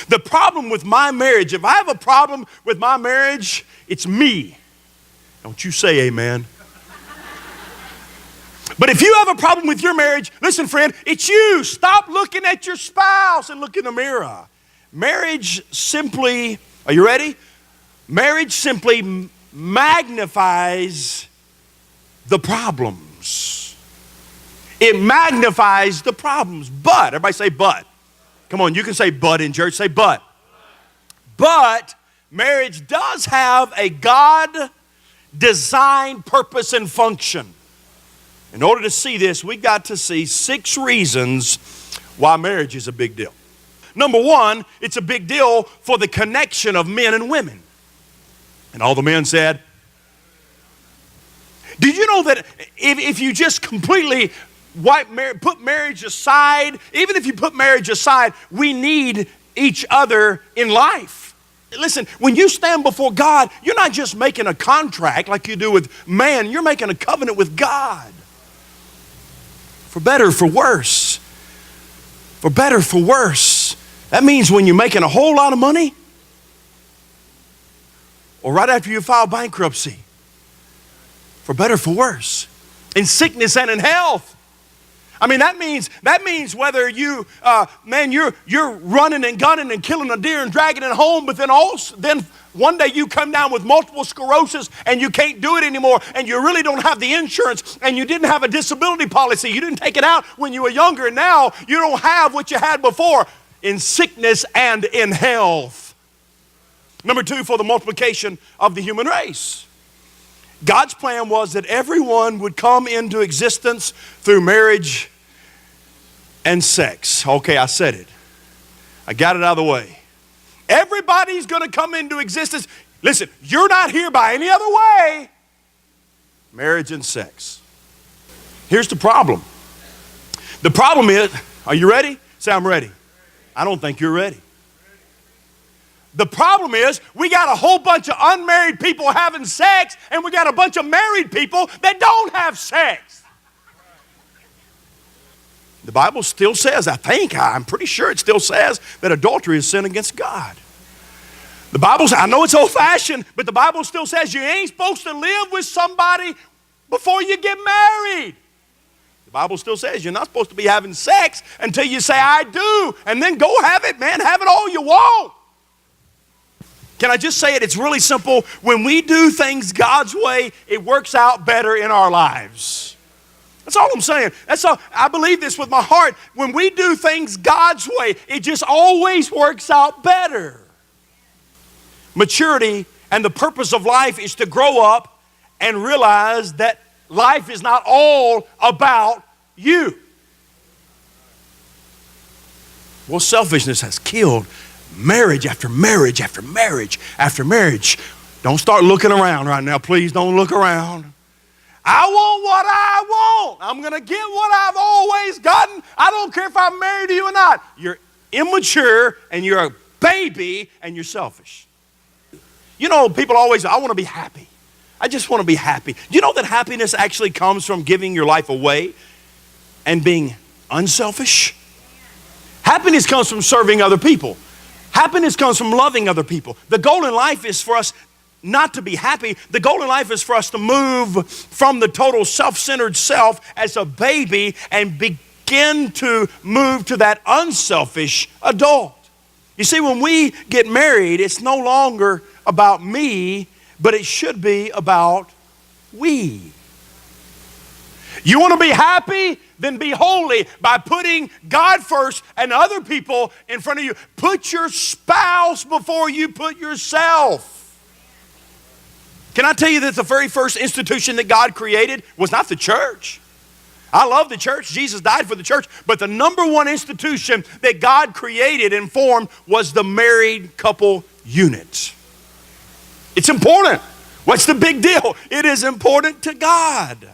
The problem with my marriage, if I have a problem with my marriage, it's me. Don't you say amen. But if you have a problem with your marriage, listen, friend, it's you. Stop looking at your spouse and look in the mirror. Marriage simply, are you ready? Marriage simply magnifies the problems. It magnifies the problems. But, everybody say but. Come on, you can say but in church. Say but. But marriage does have a God-designed purpose and function. In order to see this, we got to see 6 reasons why marriage is a big deal. Number 1, it's a big deal for the connection of men and women. And all the men said, did you know that if you just completely put marriage aside, even if you put marriage aside, we need each other in life. Listen, when you stand before God, you're not just making a contract like you do with man, you're making a covenant with God. For better, for worse. For better, for worse. That means when you're making a whole lot of money, or right after you file bankruptcy. For better, for worse. In sickness and in health. I mean, that means whether you, you're running and gunning and killing a deer and dragging it home, but then one day you come down with multiple sclerosis and you can't do it anymore, and you really don't have the insurance, and you didn't have a disability policy. You didn't take it out when you were younger, and now you don't have what you had before in sickness and in health. Number 2, for the multiplication of the human race. God's plan was that everyone would come into existence through marriage and sex. Okay, I said it. I got it out of the way. Everybody's going to come into existence. Listen, you're not here by any other way. Marriage and sex. Here's the problem. The problem is, are you ready? Say, I'm ready. I don't think you're ready. The problem is we got a whole bunch of unmarried people having sex, and we got a bunch of married people that don't have sex. The Bible still says, I'm pretty sure it still says that adultery is sin against God. The Bible says, I know it's old-fashioned, but the Bible still says you ain't supposed to live with somebody before you get married. The Bible still says you're not supposed to be having sex until you say, I do, and then go have it, man. Have it all you want. Can I just say it? It's really simple. When we do things God's way, it works out better in our lives. That's all I'm saying. That's all. I believe this with my heart. When we do things God's way, it just always works out better. Maturity and the purpose of life is to grow up and realize that life is not all about you. Well, selfishness has killed marriage after marriage after marriage after marriage. Don't start looking around right now. Please don't look around. I want what I want. I'm going to get what I've always gotten. I don't care if I'm married to you or not. You're immature and you're a baby and you're selfish. You know, people always say, I want to be happy. I just want to be happy. Do you know that happiness actually comes from giving your life away and being unselfish? Happiness comes from serving other people. Happiness comes from loving other people. The goal in life is for us not to be happy. The goal in life is for us to move from the total self-centered self as a baby and begin to move to that unselfish adult. You see, when we get married, it's no longer about me, but it should be about we. You want to be happy? Then be holy by putting God first and other people in front of you. Put your spouse before you put yourself. Can I tell you that the very first institution that God created was not the church? I love the church. Jesus died for the church. But the number one institution that God created and formed was the married couple unit. It's important. What's the big deal? It is important to God.